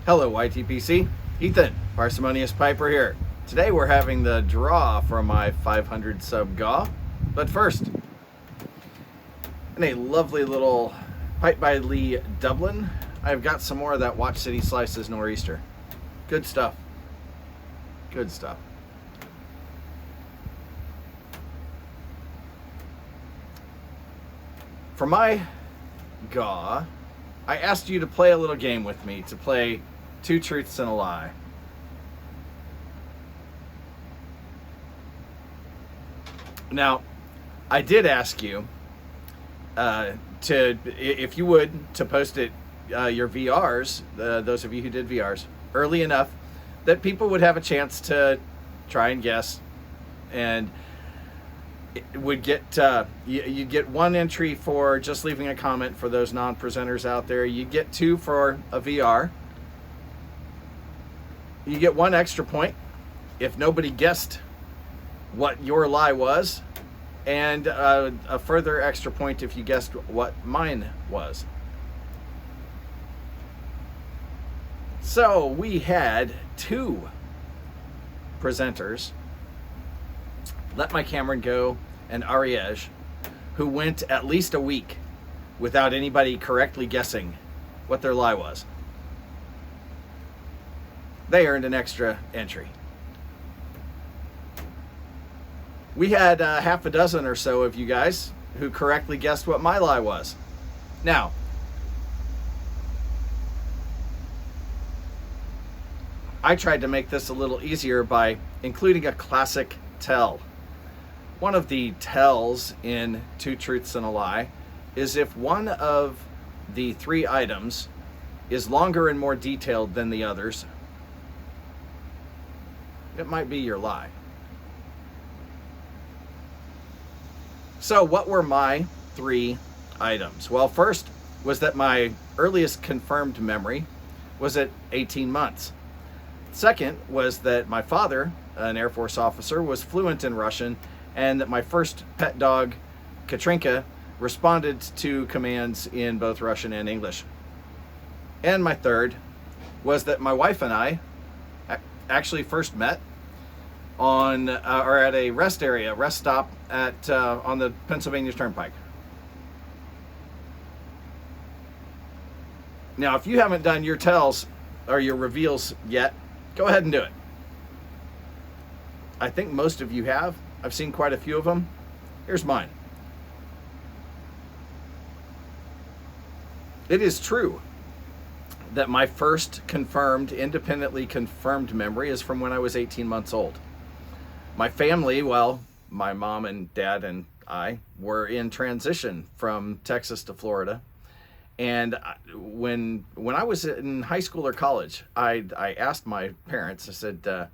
Hello YTPC, Ethan, Parsimonious Piper here. Today we're having the draw for my 500 Sub GAW, but first, in a lovely little Pipe by Lee Dublin, I've got some more of that Watch City Slices Nor'easter. Good stuff. Good stuff. For my GAW, I asked you to play a little game with me, to play Two Truths and a Lie. Now, I did ask you if you would, to post it, your VRs, those of you who did VRs, early enough that people would have a chance to try and guess, and would get you'd get one entry for just leaving a comment for those non-presenters out there. You get two for a VR. You get one extra point if nobody guessed what your lie was, and a further extra point if you guessed what mine was. So we had two presenters, Let My Cameron Go and Ariege, who went at least a week without anybody correctly guessing what their lie was. They earned an extra entry. We had half a dozen or so of you guys who correctly guessed what my lie was. Now, I tried to make this a little easier by including a classic tell. One of the tells in Two Truths and a Lie is if one of the three items is longer and more detailed than the others, it might be your lie. So what were my three items? Well, first was that my earliest confirmed memory was at 18 months. Second was that my father, an Air Force officer, was fluent in Russian, and that my first pet dog, Katrinka, responded to commands in both Russian and English. And my third was that my wife and I actually first met on or at a rest stop at on the Pennsylvania Turnpike. Now, if you haven't done your tells or your reveals yet, go ahead and do it. I think most of you have. I've seen quite a few of them. Here's mine. It is true that my first independently confirmed memory is from when I was 18 months old. My family, well, my mom and dad and I were in transition from Texas to Florida. And when I was in high school or college, I asked my parents, I said,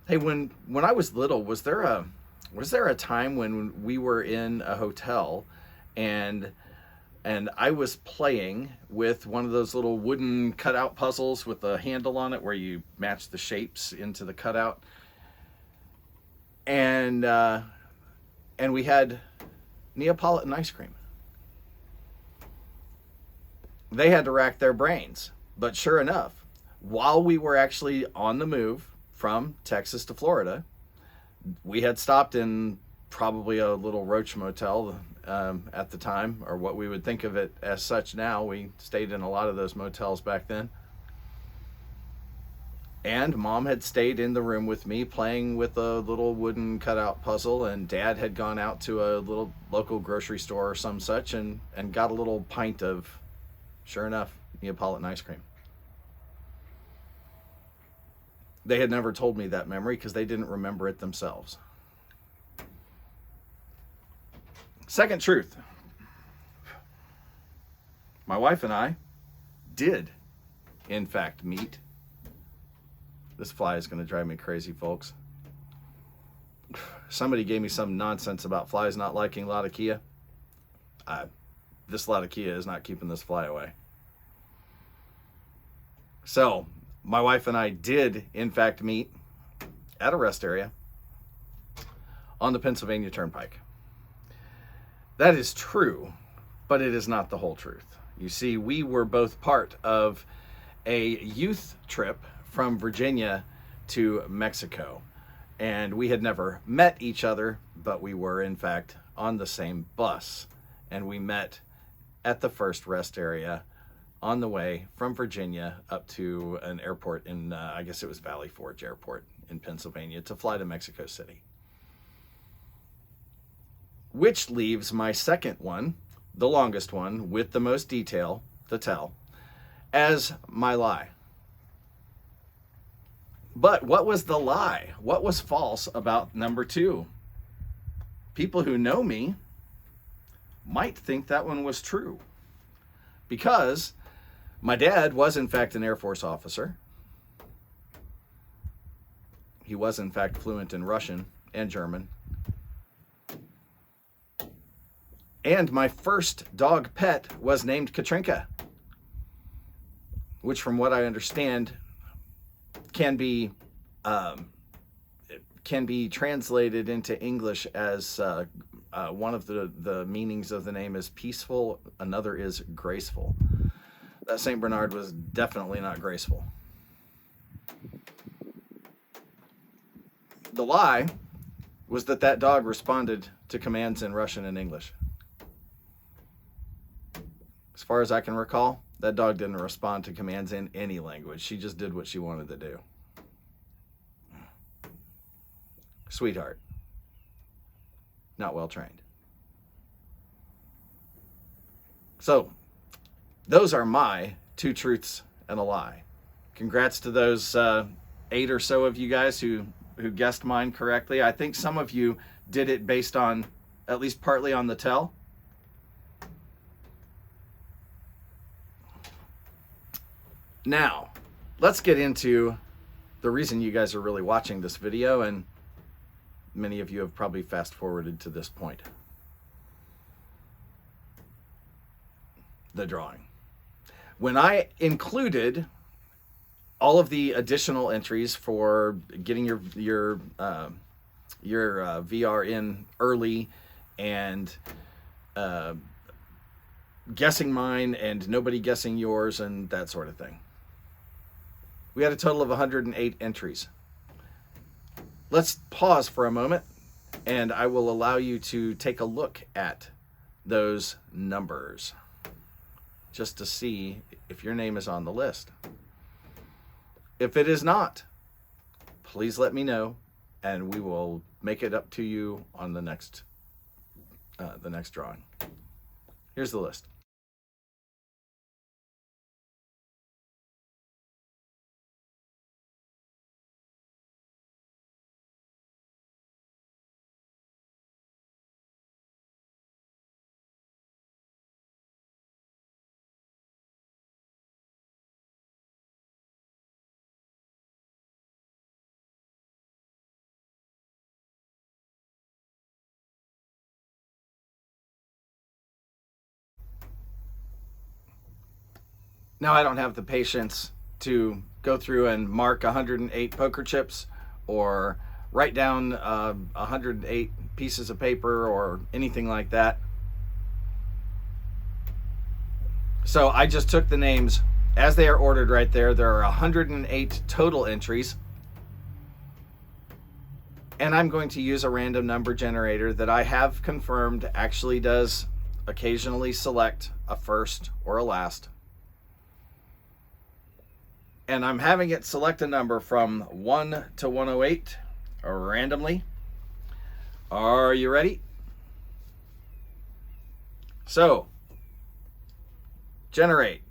hey, when I was little, was there a time when we were in a hotel and I was playing with one of those little wooden cutout puzzles with a handle on it where you match the shapes into the cutout, and we had Neapolitan ice cream. They had to rack their brains, but sure enough, while we were actually on the move from Texas to Florida, we had stopped in probably a little roach motel at the time, or what we would think of it as such now. We stayed in a lot of those motels back then. And Mom had stayed in the room with me playing with a little wooden cutout puzzle, and Dad had gone out to a little local grocery store or some such and got a little pint of, sure enough, Neapolitan ice cream. They had never told me that memory because they didn't remember it themselves. Second truth. My wife and I did, in fact, meet. This fly is going to drive me crazy, folks. Somebody gave me some nonsense about flies not liking Latakia. This Latakia is not keeping this fly away. So, my wife and I did, in fact, meet at a rest area on the Pennsylvania Turnpike. That is true, but it is not the whole truth. You see, we were both part of a youth trip from Virginia to Mexico. And we had never met each other, but we were, in fact, on the same bus. And we met at the first rest area on the way from Virginia up to an airport in, I guess it was Valley Forge Airport in Pennsylvania, to fly to Mexico City. Which leaves my second one, the longest one, with the most detail to tell, as my lie. But what was the lie? What was false about number 2? People who know me might think that one was true, because my dad was in fact an Air Force officer. He was in fact fluent in Russian and German. And my first dog pet was named Katrinka, which from what I understand can be translated into English as one of the meanings of the name is peaceful, another is graceful. That Saint Bernard was definitely not graceful. The lie was that dog responded to commands in Russian and English. As far as I can recall, that dog didn't respond to commands in any language. She just did what she wanted to do. Sweetheart. Not well trained. So, those are my 2 truths and a lie. Congrats to those 8 or so of you guys who guessed mine correctly. I think some of you did it based on, at least partly on the tell. Now, let's get into the reason you guys are really watching this video, and many of you have probably fast forwarded to this point. The drawing. When I included all of the additional entries for getting your VR in early and guessing mine and nobody guessing yours and that sort of thing, we had a total of 108 entries. Let's pause for a moment and I will allow you to take a look at those numbers just to see if your name is on the list. If it is not, please let me know and we will make it up to you on the next drawing. Here's the list. Now, I don't have the patience to go through and mark 108 poker chips or write down 108 pieces of paper or anything like that. So I just took the names as they are ordered right there. There are 108 total entries. And I'm going to use a random number generator that I have confirmed actually does occasionally select a first or a last. And I'm having it select a number from 1 to 108 randomly. Are you ready? So, generate.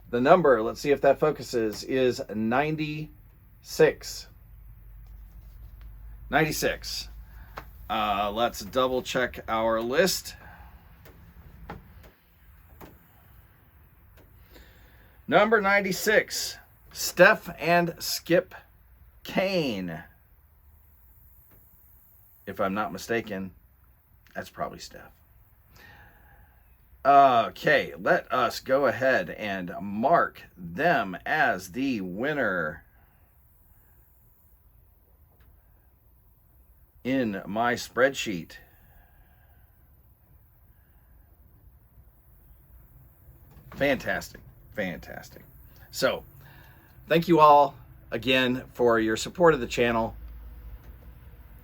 The number, let's see if that focuses, is 96. 96. Let's double check our list. Number 96, Steph and Skip Kane. If I'm not mistaken, that's probably Steph. Okay, let us go ahead and mark them as the winner in my spreadsheet. Fantastic. Fantastic. So, thank you all again for your support of the channel.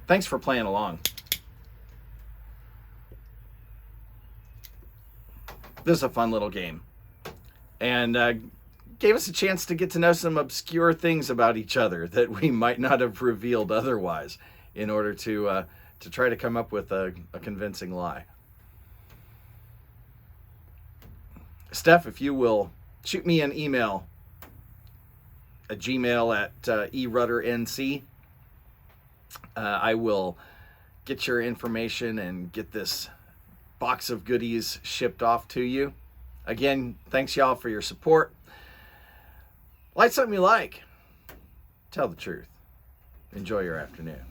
Thanks for playing along. This is a fun little game, and gave us a chance to get to know some obscure things about each other that we might not have revealed otherwise, in order to try to come up with a convincing lie. Steph, if you will shoot me an email, a Gmail at eruddernc, I will get your information and get this box of goodies shipped off to you. Again, thanks y'all for your support. Like something you like. Tell the truth. Enjoy your afternoon.